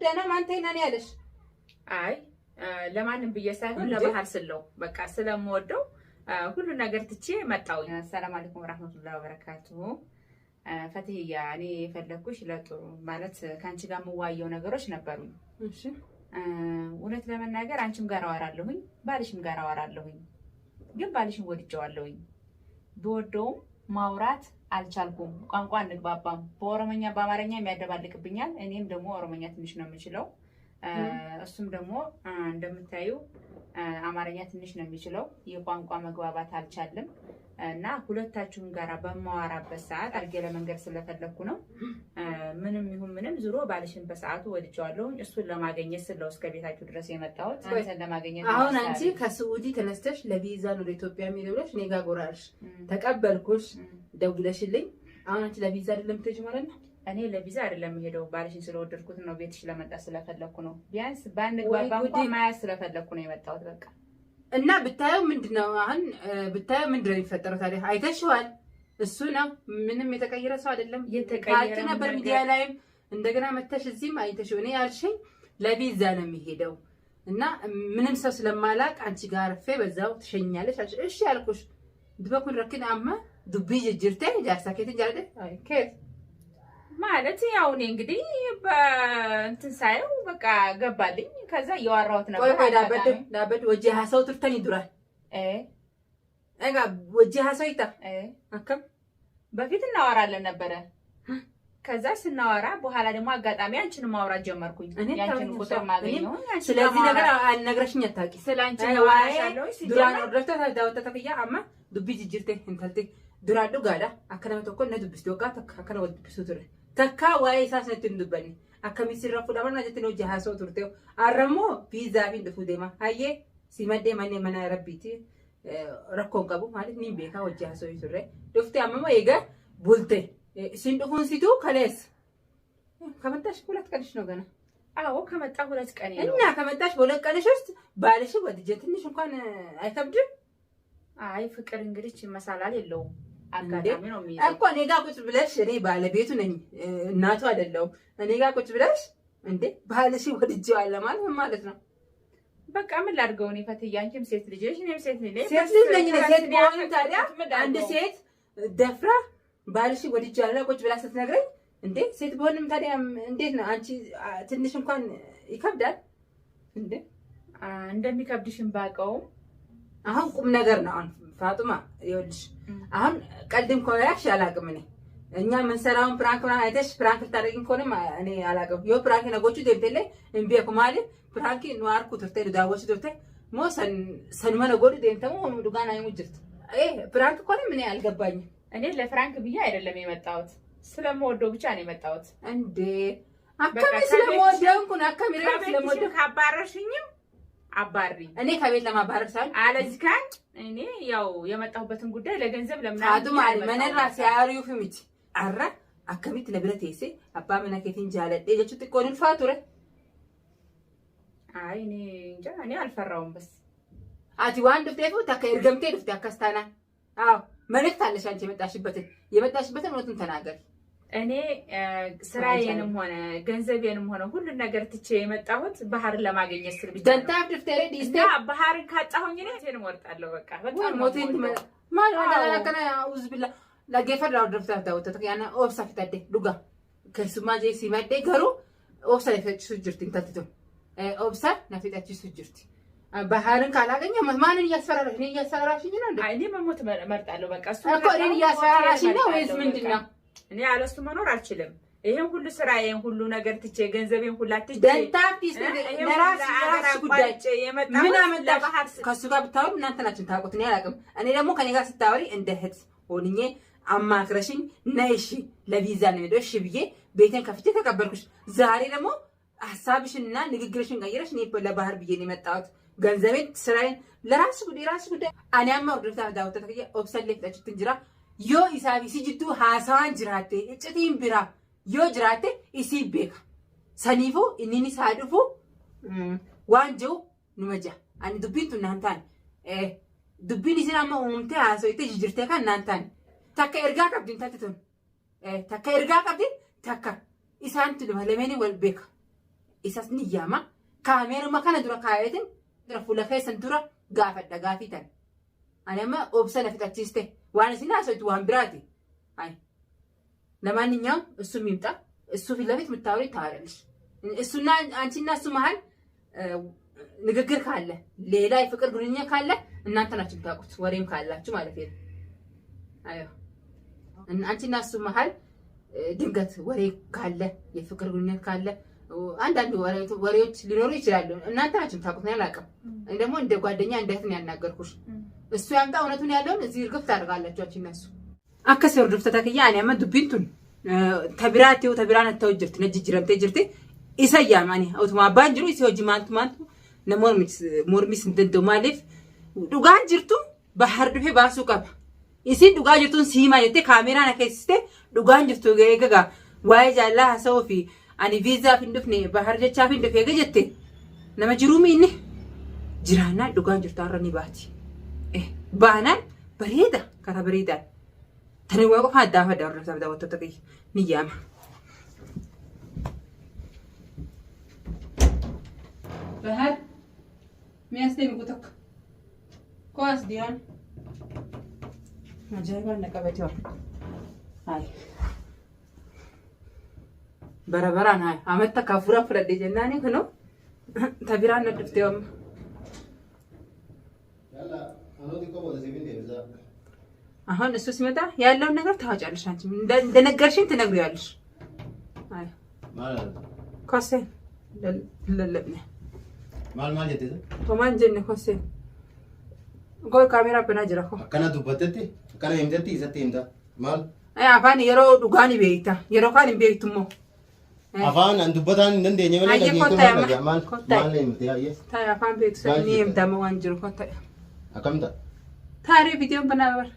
ደህና ማንተና ነው ያለሽ? አይ ለማንም ብዬ ሳይሆን ለባህር ስለው በቃ ስለምወደው ሁሉ ነገር ትቼ መጣው። ሰላም አለይኩም ወራህመቱላሂ ወበረካቱሁ። ፈትህያ እኔ የፈለኩሽ ለጥሩ ማለት ካንቺ ጋር የምዋየው ነገሮች ነበሩኝ። እሺ እውነት ለመናገር አንቺም ጋር አወራለሁኝ ባልሽም ጋር አወራለሁኝ። ግን ባልሽም ወድጀዋለሁኝ። በወደውም ማውራት አልቻልኩም። ቋንቋ እንግባባም። በኦሮሞኛ በአማርኛ የሚያደባልቅብኛል። እኔም ደግሞ ኦሮሞኛ ትንሽ ነው የምችለው። እሱም ደግሞ እንደምታዩ አማርኛ ትንሽ ነው የሚችለው። የቋንቋ መግባባት አልቻልም እና ሁለታችሁም ጋራ በማወራበት ሰዓት አድርጌ ለመንገድ ስለፈለኩ ነው። ምንም ይሁን ምንም ዙሮ ባልሽን በሰዓቱ ወድጀዋለሁ። እሱን ለማግኘት ስለው እስከ ቤታችሁ ድረስ የመጣሁት አንተን ለማግኘት። አሁን አንቺ ከሳዑዲ ተነስተሽ ለቪዛ ነው ለኢትዮጵያ የሚደውልሽ እኔ ጋር ጎራሽ ተቀበልኩሽ፣ ደውለሽልኝ። አሁን አንቺ ለቪዛ አይደለም የምትሄጂው ማለት ነው? እኔ ለቪዛ አይደለም የምሄደው፣ ባልሽን ስለወደድኩት ነው። ቤትሽ ለመጣ ስለፈለኩ ነው። ቢያንስ ባንግባባ እንኳን ማያዝ ስለፈለኩ ነው የመጣሁት በቃ። እና ብታየው ምንድነው አሁን ብታየው ምንድነው የሚፈጠረው ታዲያ? አይተሽዋል። እሱ ነው ምንም የተቀየረ ሰው አይደለም። የተቀየረ ነበር ሚዲያ ላይም እንደገና መተሽ እዚህም አይተሽው። እኔ ያልሽኝ ለቪዛ ነው የሚሄደው እና ምንም ሰው ስለማላቅ አንቺ ጋር አርፌ በዛው ትሸኛለሽ አልሽ። እሺ ያልኩሽ ድበኩን ረክን አማ ዱቢ ጅርቴ ጃሳከት ጃደ ከት ማለት ያው እኔ እንግዲህ በእንትን ሳይው በቃ ገባልኝ። ከዛ እያወራሁት ነበር። ቆይ ዳበድ ወጀ ሀሰው ትርተኝ ይዱራል እጋ ወጀ ሀሰው ይታ አከም በፊት እናወራለን ነበረ። ከዛ ስናወራ በኋላ ደግሞ አጋጣሚ አንቺን ማውራት ጀመርኩኝ። ያንቺን ቁጥር ማገኘው። ስለዚህ ነገር አልነግረሽኝ አታውቂ። ስላንቺ ነው ዱራን ወርደታ ዳውታ ተፈያ አማ ዱቢ ጅርቴ እንታልቴ ዱራዱ ጋዳ አከና ተኮ ነዱብስ ዶጋ አከና ወድብሱ ቱረ ተካ ዋይ ሳሰትን ዱበኒ አከሚ ሲረፉ ዳማና ጀት ነው ጃሃሶ ቱርቴው አረሞ ቪዛ ቢንድ ፉዴማ አየ ሲመዴ ማኔ መና ረቢቲ ረኮን ቀቡ ማለት ኒም ቤካ ወጃሃሶ ይቱረ ዱፍቴ አመማ ይገ ቡልቴ ሲንዱሁን ሲቱ ከሌስ ከመጣሽ ሁለት ቀንሽ ነው ገና። አዎ ከመጣ ሁለት ቀን ነው እና ከመጣሽ በሁለት ቀንሽ ውስጥ ባልሽ ወድጀ ትንሽ እንኳን አይከብድም? አይ ፍቅር እንግዲህ መሳላል የለውም። አጋጣሚ ነው የሚይዘው እኮ እኔ ጋር ቁጭ ብለሽ እኔ ባለቤቱ ነኝ እናቱ አይደለሁም። እኔ ጋር ቁጭ ብለሽ እንዴ ባልሽ ወድጄዋለሁ ማለት ምን ማለት ነው? በቃ ምን ላድርገው? እኔ ፈትዬ አንቺም ሴት ልጅ ነሽ እኔም ሴት ልጅ ነኝ። ሴት ልጅ ነኝ። ሴት ቢሆን ታዲያ አንድ ሴት ደፍራ ባልሽ ወድጄዋለሁ ቁጭ ብላ ስትነግረኝ እንዴ ሴት ቢሆንም ታዲያ እንዴት ነው? አንቺ ትንሽ እንኳን ይከብዳል እንዴ? እንደሚከብድሽም ባውቀውም አሁን ቁም ነገር ነው። አሁን ፋጡማ ይኸውልሽ አሁን ቀልድም ኮያሽ አላውቅም። እኛ መንሰራውን ፕራንክ ምናምን አይተሽ ፕራንክ ልታደርጊኝ ከሆነም እኔ አላውቅም። ይኸው ፕራንክ ነገሮቹ ደብደለ እንቢያኩ ማለት ፕራንክ ኑአርኩ ትርቴ ዳወች ትርቴ ሞ ሰንመ ነገሩ ደንተሙ ዱጋና ይሙጅት ፕራንክ ኮንም እኔ አልገባኝም። እኔ ለፍራንክ ብዬ አይደለም የመጣሁት፣ ስለምወደው ብቻ ነው የመጣሁት። እንዴ አከሚ ስለምወደው እንኩን አከሚ ስለምወደው ካባረርሽኝም አባሪ እኔ ከቤት ለማባረር ሳይሆን አለዚህ ካን እኔ ያው የመጣሁበትን ጉዳይ ለገንዘብ ለምን አዱማ መነራ ሲያሪው ፍምት አራ አከሚት ለብለቴሴ አባ መናከቲን ጃለደ የቹት ቆን ፋቱረ አይ እኔ እንጃ እኔ አልፈራውም። በስ አቲ ዋን ድፍቴፉ ተከይርገምቴ ድፍቴ አከስታና አዎ መልእክት አለሽ አንቺ የመጣሽበትን እውነቱን ተናገሪ። እኔ ስራዬንም ሆነ ገንዘቤንም ሆነ ሁሉ ነገር ትቼ የመጣሁት ባህርን ለማግኘት ስል ብቻ ደንታፍ ድፍቴሬ ዲስታ ባህርን ካጣሁኝ እኔ እቴን ወርጣለሁ። በቃ በጣም ሞቴን ማን ወላ ከና አውዝ ቢላ ለጌፈር ዳው ድፍታፍ ዳው ተተያና ኦብሳ ፍታደ ዱጋ ከሱማ ጄ ሲመደ ገሩ ኦብሳ ለፈጭ ሱጅርቲ እንታትቶ ኦብሳ ነፍጣች ሱጅርቲ ባህርን ካላገኘ ማንን እያስፈራራሽ ነው? እያስፈራራሽኝ ነው እንዴ? እኔ መሞት መርጣለሁ። በቃ እሱ እኮ እኔን እያስፈራራሽኝ ነው ወይስ ምንድነው? እኔ አለሱ መኖር አልችልም። ይሄን ሁሉ ስራዬን ሁሉ ነገር ትቼ ገንዘቤን ሁሉ አትቼ ደንታክቲስ ለራስ ጉዳይ ምን አመጣሽ? ከሱ ጋር ብታወሪ እናንተ ናችሁ ታውቁት፣ እኔ አላውቅም። እኔ ደግሞ ከኔ ጋር ስታወሪ እንደ እህት ሆንኜ አማክረሽኝ ነይ እሺ ለቪዛ ነው ሄዶ እሺ ብዬ ቤቴን ከፍቼ ተቀበልኩሽ። ዛሬ ደግሞ ሐሳብሽንና ንግግርሽን ቀይረሽ እኔ ለባህር ብዬ ነው የመጣሁት። ገንዘቤን ስራዬን ለራስ ጉዳይ አኛማ ወርደታ ዳውታ ተከየ ኦብሰሌት ለጭት እንጅራ ዮ ኢሳቢ ሲጅቱ ሃሳዋን ጅራቴ እጭቲን ቢራ ዮ ጅራቴ ኢሲ ቤካ ሰኒፉ ኢኒኒ ሳዱፉ ዋንጆ ኑመጃ አኒ ዱቢንቱ እናንታን ዱቢን ኢሲናማ ኡምቴ ሃሶይቴ ጅርቴ ካ እናንታን ታከ ኤርጋ ቀብዲን ታትቱን ታከ ኤርጋ ቀብዲን ታከ ኢሳንቱ ለመኔ ወል ቤካ isas ni yaama kaameeruma kana dura kaayetin dura fuula keessan dura gaafadha gaafitan ani amma obsa na fixachiiste waan isin haasawtu waan biraati ay ለማንኛውም እሱ የሚምጣ እሱ ፊት ለፊት የምታወሪ ታወሪያለሽ እሱና አንቺና እሱ መሀል ንግግር ካለ ሌላ የፍቅር ግንኙነት ካለ እናንተ ናችሁ ታውቁት ወሬም ካላችሁ ማለት ነው አዮ አንቺና እሱ መሀል ድንገት ወሬ ካለ የፍቅር ግንኙነት ካለ አንዳንድ ወሬዎች ሊኖሩ ይችላሉ እናንተ ናችሁ ታውቁት ነው ያላቀም ደግሞ እንደ ጓደኛ እንዴት ነው ያናገርኩሽ እሱ ያምጣ እውነቱን ያለውን እዚህ እርግፍ ታደርጋላችሁ አንቺና እሱ አከሰው ድፍተታከያ አኔ አመ ዱቢንቱን ተብራቴው ተብራና ተወጅርት ነጅጅረምቴ ጅርቴ ኢሳያማኒ አውቶማ ባንጅሩ ኢሲዮጂ ማንቱ ሞርሚስ እንደዶ ማለፍ ዱጋን ጅርቱ ባህር ድፌ ባሱ ቀባ ኢሲን ዱጋ ጅርቱን ሲማ የቴ ካሜራ ነከስቴ ዱጋን ጅርቱ ገገጋ ዋይ ጃላ ሶፊ አኒ ቪዛ ፍንዱፍኔ ባህር ጀቻ ፍንዱፍ ገጀቴ ነመጅሩሚ ኢኒ ጅራና ዱጋን ጅርቱ አረኒ ባቲ ባናን በሬዳ ከራ በሬዳ ተነዋቆ ፋዳፋ ዳርነ ሰብዳ ወተተቀይ ንያማ ባህር ሚያስተኝ ቁጥቅ ኳስ ዲያን ማጀባ ነቀበቲዋ አይ በረበራን አይ አመጣ ካፉራ ፍረደ ጀናኒ ከኖ ተቢራን ነድፍቴው ያላ አኖዲ ቆሞ ለሲቪን ደዛ አሁን እሱ ሲመጣ ያለው ነገር ታውጫለሽ አንቺ እንደነገርሽኝ ትነግሪያለሽ አይ ማለት ኮሴ ለለብነ ማል የት ተማን ጀነ ኮሴ ጎይ ካሜራ በናጅራኮ ከና ዱበተቲ ከና ይምደቲ ይሰቲምታ ማል አይ አፋን የሮ ዱጋኒ ቤይታ የሮ ካን ቤይቱሞ አፋን አንዱበታን እንደኛ ወለ ለጌቱ ማል ማል ይምታ ያየ ታይ አፋን ቤት ሰኒም ደሞ አንጅሩ ኮታ አከምታ ታሪ ቪዲዮ በናበር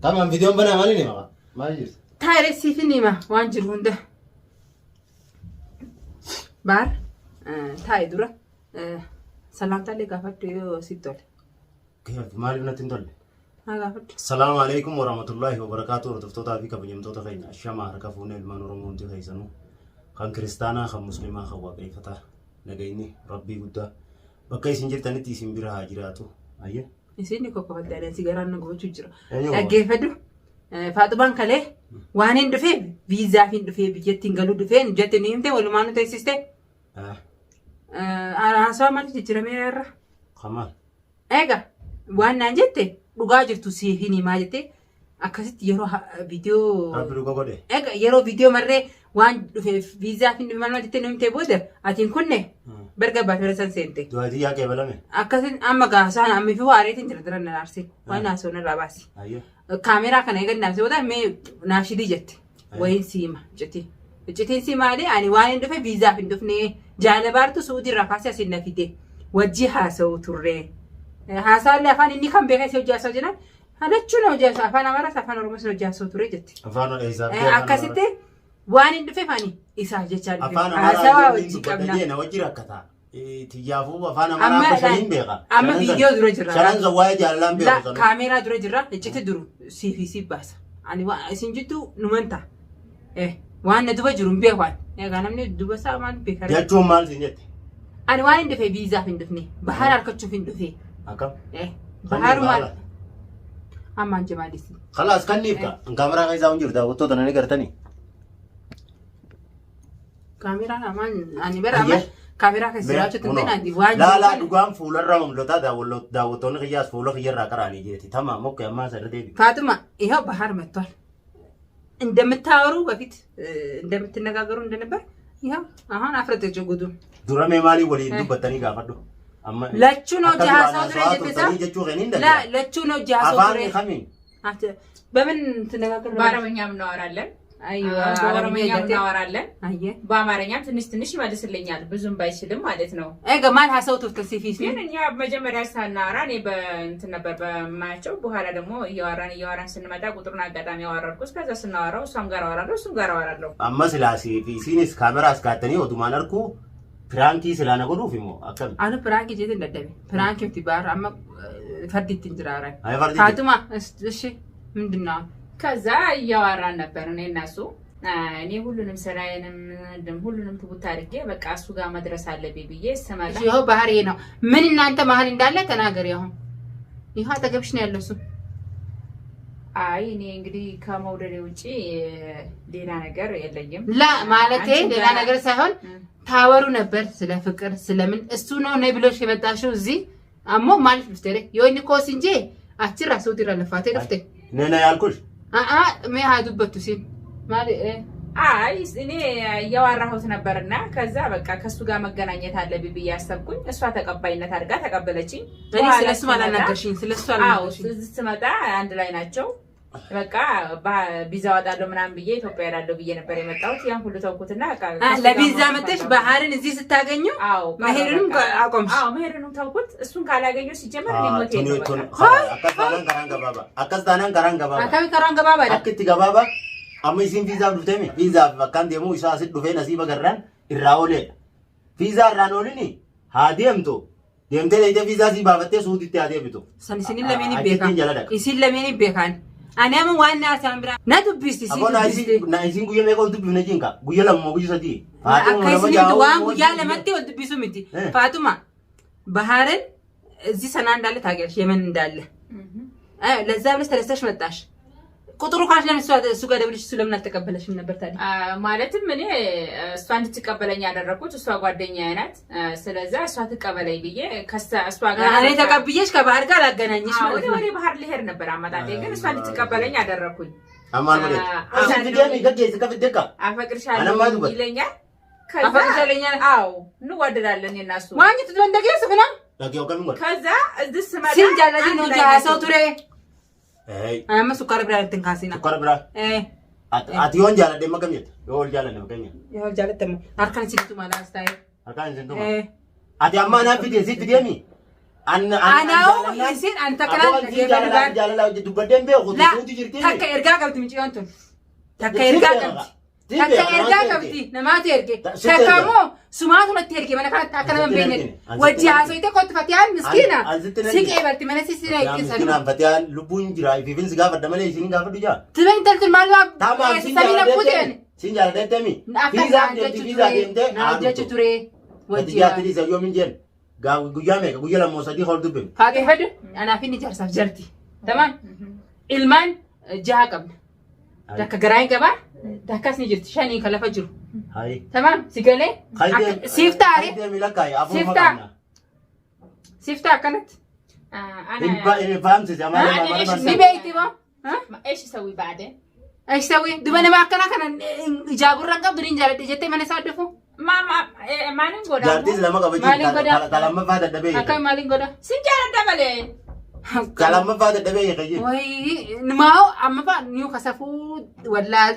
tamam videon bana mali ne ma mali tayre sifinima wanjiru hunda bar tay dura salamta le gafatu yo sitol kayf mali na tindol ha gafatu assalamu alaykum wa rahmatullahi wa barakatuh rutufta fi kabanyam tota fayna shama rakafuna ilman romonti haysanu kan kristana kan muslima kan waqi fata nagayni rabbi gudda bakay sinjirtaniti simbira hajiratu ayya isini kokko faddalan sigaran gochu jira dageefadu faatuban kale waanin dhufe visa fin dhufe bijetti ngalu dhufe jetti nimte walumaanu teessiste araasa mali jirameera kamal ega waan naan jette dhugaa jirtu siifini maa jette akkasitti yeroo video abdu gogode ega yeroo video marree waan dhufe visa fin dhufe maal jette nimte booda atiin kunne berga baafirasan sente duwati yaa kebalame akkasin amma gaasaan ammi fi waareetin jira diran narsi waan naasona rabaasi ayyo kaamera kana eegannaa wada me naashidi jette wayin siima jetti simaale ani waan ndufe visa fin dufne jaalabaartu suudi rafaasi asin nafide wajji haasau turre haasaalle afaan inni kan beekay se hojjaasaa jira halachuun hojjaasaa afaan amara afaan oromoo se hojjaasau turre jetti afaan eesaa akkasitti waan ndufe fani isa jechaan haasawa wajji qabna na wajji rakkata tiyaafu afaan amara fashiin beeka amma video dura jira sharan zawaya jaalan beeka kaamera dura jira ejjete duru cvc baasa ani waa isin jitu numanta waan duba jiru beekwaan egaa namni duba saamaan beekare jechuun maal sinjette ani waan ndufe visa fin dufne bahar arkachuuf hin dufe akam bahar maal amman jamaadisi خلاص kanniifka kaamera kaysaa unjirta wottoota nani gartani ካሜራ አማን አኒ በራማ ካሜራ ከስራችሁ ተንተናዲ ዋጅ ላላ ዱጋም ፉለራም ሎታ ዳወቶን ከያስ ፉሎ ከየራ ቀራኒ ጀቲ ተማም ኦኬ አማ ሰረዴ ፋጡማ ይሄው ባህር መጥቷል እንደምታወሩ በፊት እንደምትነጋገሩ እንደነበር ይሄው አሁን አፍረተ ጀጉዱ ዱራሜ ማሊ ወሊ ዱበተኒ ጋፈዱ አማ ለቹ ነው ጃሃሳው ድረጀታ ላ ለቹ ነው ጃሃሳው ድረ አባን ከሚን አተ በምን ተነጋገሩ ባረመኛም ነው አራለን አይዮ በኦሮምኛ እናወራለን አየ በአማርኛም ትንሽ ይመልስልኛል ብዙም ባይችልም ማለት ነው ማል ሀሰው ተፍተሲፊስ ግን እኛ መጀመሪያ ሳናራ እኔ በእንትን ነበር በማያቸው በኋላ ደግሞ እያወራን ስንመጣ ቁጥሩን አጋጣሚ ያወራርኩስ ከዛ ስናወራው እሷም ጋር አወራለሁ እሱም ጋር አወራለሁ አመስላሲ ፊሲኒስ ካሜራ አስካተኒ ወዱማን አርኩ ፍራንኪ ስላነጎዱ ፊሞ አከም አኑ ፍራንኪ ጀት እንደደበ ፍራንኪ ትባር አማ ፈርዲት እንጅራራ ፋጡማ እሺ ምንድነው ከዛ እያወራን ነበር እኔ እና እሱ እኔ ሁሉንም ስራዬንም ሁሉንም ትውት አድርጌ በቃ እሱ ጋር መድረስ አለብኝ ብዬ ስመጣ ይኸው ባህሪ ነው። ምን እናንተ መሀል እንዳለ ተናገሪ። አሁን ይኸው አጠገብሽ ነው ያለው እሱ። አይ እኔ እንግዲህ ከመውደዴ ውጪ ሌላ ነገር የለኝም። ላ ማለቴ ሌላ ነገር ሳይሆን ታወሩ ነበር ስለ ፍቅር ስለምን እሱ ነው ነይ ብሎሽ የመጣሽው እዚህ አሞ ማለት ልፍቴ የወይን ኮስ እንጂ አጭራ ሶት ይራለፋቴ ልፍቴ ነና ያልኩሽ መያዱበቱ ሲል ማለት አይ እኔ ያወራሁት ነበርና ከዛ በቃ ከሱ ጋር መገናኘት አለብኝ ብዬ አሰብኩኝ። እሷ ተቀባይነት አድርጋ ተቀበለችኝ። እኔ ስለሱ አላናገርሽኝ ስለሱ አላናገርሽኝ። እዚህ ስመጣ አንድ ላይ ናቸው። በቃ ቪዛ ወጣለሁ ምናምን ብዬ ኢትዮጵያ ሄዳለሁ ብዬ ነበር የመጣሁት። ያን ሁሉ ተውኩትና ለቪዛ መጥተሽ ባህርን እዚህ ስታገኙ መሄድንም አቆምሽ? አዎ መሄድንም ተውኩት። እሱን ካላገኘሁ ሲጀመር ሊሞት ነው። አከስታናን ከራንገባባ አክቲ ገባባ አመሲን ቪዛ ዱተሜ ቪዛ በካን ደሞ ኢሳስ ዱፌ ነሲበ ገራን ኢራኦሌ ቪዛ ራኖልኒ ሃዲምቶ ደምቴ ለይተ ቪዛ ሲባበቴ ሱዲት ያደብቶ ሰንሲኒ ለሜኒ ቤካ ኢሲን ለሜኒ ቤካን አናም ዋና ሳምብራ ናዱቢስቲ ናይሲን ጉየ ሜቆን ዱብ ነጂንካ ጉየ ለሞ ጉየ ሰዲ አካይሲኒ ዋን ጉያ ለመቴ ወድቢሱ ሚቲ ፋጡማ ባህርን እዚህ ሰና እንዳለ ታገርሽ የመን እንዳለ ለዛ ብለሽ ተለስተሽ መጣሽ። ቁጥሩ ካሽ ለምሳሌ ጋር ደብልሽ እሱ ለምን አልተቀበለሽም ነበር ታዲያ? ማለትም እኔ እሷ እንድትቀበለኝ ያደረኩት እሷ ጓደኛዬ ናት። ስለዚህ እሷ ትቀበለኝ ብዬ እሷ ጋር እኔ ተቀብዬሽ ከባህር ጋር አገናኝሽ ማለት ነው። ወደ ባህር ልሄድ ነበር አመጣጤ ግን እሷ እንድትቀበለኝ ያደረኩኝ። አማን ማለት እሱ ዲያሚ ከገይ ተከፍደካ አፈቅርሻለሁ ይለኛል። አፈቅርሻለሁ አዎ እንዋደዳለን የናሱ ማግኘት እንደገና ስፈና ከዛ እዚህ ስመጣ ሲንጃለጂ ነው ጃሰው ቱሬ Hey, I'm a sukar bra tinkasina. Sukar bra. Ati on jala dem magamit. Yo jala dem magamit. Yo jala tem. Arkan sintu mala style. Arkan sintu mala. Ati amma na video sit video mi. Ana isin anta kana jala dubadem be ko tu jirti. Takka erga qabti mi ciwantu. Takka erga qabti. Takka erga qabti. Namati erge. Takka mo sumaatu natti erge mana kana akkana man beene. Wajji hasoite kot fatiyan miskina. Siqe balti mana sisina ikisa. Miskina fatiyan lubun jira ifin siga fadda male isin ga faddu ja. Tiben taltul malwa. Tamam samina puten. Sin jala detemi. Visa demte. Na jechu ture. Wajji ya tidi sa yo minjen. Ga guyame ga guyala mo sadi hol dubem. Faqe fadu ana fini jarsaf jarti. Tamam. Ilman jaha qabna. Takka garaay gaba. Takkas ni jirti shani kala fajru. Hai. Tamam sigale. Sifta are. Hai milaka ya afu magana. Sifta kanat. إن فهمت زمان ما بيتي ما إيش يسوي بعدين؟ إيش يسوي؟ دبنا ما كنا جابوا الرقم دورين جالت جتة من يصادفوا ما نقول جالتيز لما قبل كلام ما فاد الدبي أكيد ما لينقودا سنجال الدبلة كلام ما فاد الدبي كذي وهي نماو أما بقى نيو خسفوا ولا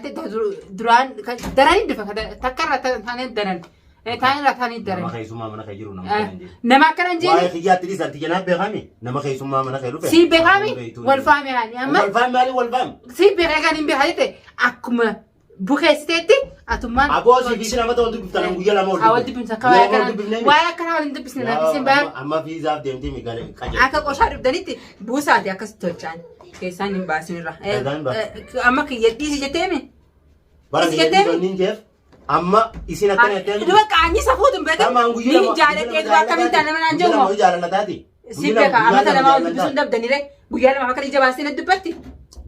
دران دراني دفع تكرر ثاني دران ثاني لا ثاني دران ما خيسوما من خيجرون نما كنا نجي واي خيجات تري سنتي جناب بهامي نما خيسوما من خيرو سي بهامي والفهم يعني أما والفهم مالي والفهم سي بهامي بهايته أكما بوكستي أتومان أبوس في سنة ما تقول تبتلون ويلا مول أول تبين سكوا ويا كنا ولين تبين نبيسين بقى أما في زاب ديم ديم يقال أكا قشار بدنيتي بوساتي أكا ستوچان كيسان ينباسين راه أما كي يدي جتامي برا يدي كيف أما إسينا كنا تاني دوك عني سفود بيتا مين جالت دوك كمين تانا من أنجوم ما جالت لتاتي سيبك أما تنا ما ودي بسون دب دنيرة ويالا ما كان يجباسين الدبتي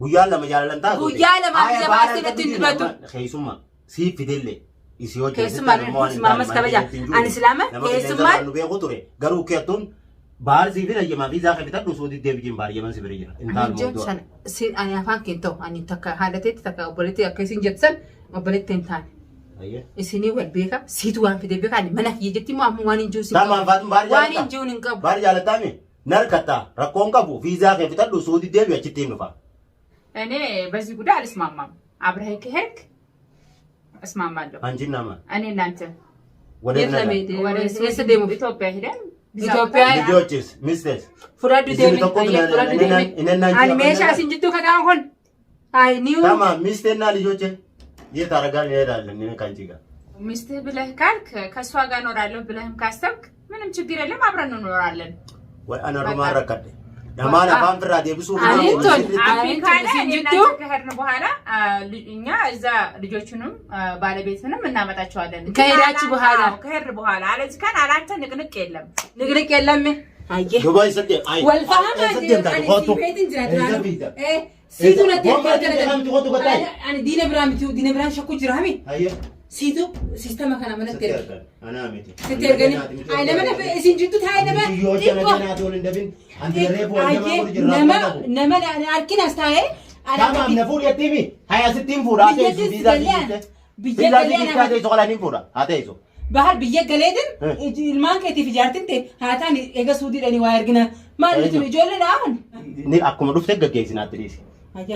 ويالا ما جالت لتاتي ويالا ما يجباسين الدبتو خيسوما سيب في دلة إسيو خيسوما ما مسكبجا أنا سلامة خيسوما نبي قطرة قالوا كيتون بار سيفنا يما في زاخ بتاعه سودي ديفجين بار يمن سبريجرا أنا جونسون سين أنا أفهم كنتو أنا تكا حالتي تكا وبلتي أكيسين جتسن وبلتي تنتان إسيني والبيكا سيتوان في دبيكا أنا منك يجتي ما هم وانين جوسي تمام فاتم بار جالتا وانين جونين كاب بار جالتا مي نركتا ركون كابو في زاخ بتاعه سودي ديفيا كتير نفا أنا بس يقول على اسم ماما عبره هيك اسمع مالو أنجي نما أنا نانت يلا بيتي يسديمو إثيوبيا هنا إثيوبيا جوتشز ميستس فرادو ديمي فرادو ديمي أنا ماشي عشان جتو كذا هون هاي نيو تمام ميستنا لجوتشي يتارجال يدال لني كانجيكا ميستي بله كالك كسوا جانو رالو بلهم كاستك منهم تجير لهم عبرنا نورالن وأنا روما ركض Damaan afaan firraa deebisuu ከሄድን በኋላ እኛ እዛ ልጆቹንም ባለቤትንም እናመጣቸዋለን። ከሄዳችሁ በኋላ አለዚህ ካን አላንተ ንቅንቅ የለም አየህ ዱባይ ሰደ አይ ወልፋማ ዲነ ብራም ሸኩ ጅራሚ ሲቱ ሲስተማ ከና መነገር انا امتي تترغني اي لما سنجتو تاي لما نما انا اركين استاي تمام نفور يتيمي هيا 60 فورا تيزو فيزا فيزا دي تقولاني فورا هاتيزو bahar biyya galeedin ilmaan keetii fi jaartinte haataan eega suudiidhani waa ergina maal nuti ijoollee dhaa'an ni akkuma dhufte gaggeessinaatti dhiisi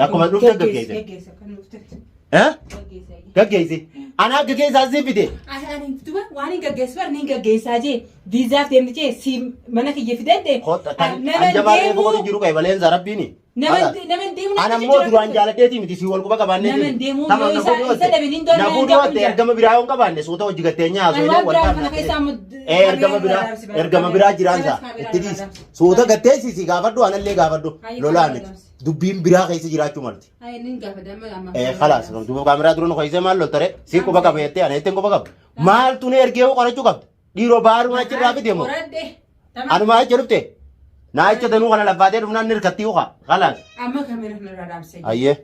akkuma dhufte gaggeesse gaggeesse ana gaggeessaa siifite ani tuba waan hin gaggeessu bar ni gaggeessaa jee viizaaf deemti jee si mana kiyya fidette anjabaaree boqotu jiru qaba leensa rabbiini naman deemu ana immoo duraan jaaladheeti miti si wal quba qabaannee naman deemu isa dabiniin doon nafuudhootte ergama biraa yoo qabaanne suuta hojii gatteenyaa haasoo wal ergama biraa jiraansa itti dhiisi suuta gatteessisi gaafadhu anallee gaafadhu lolaa miti dubbiin biraa keessa jiraachuu malti khalaas duuba kaameraa dura nu keessa maal loltare si quba qaba jettee ana jetteen quba qaba maaltu ne ergee qorachuu qabda dhiiroo baaruma achirraa fide moo anuma achi dhufte naa achi danuu kana laffaatee dhufnaan nirkattii uqa khalaas amma kameera kana raadamsee ayyee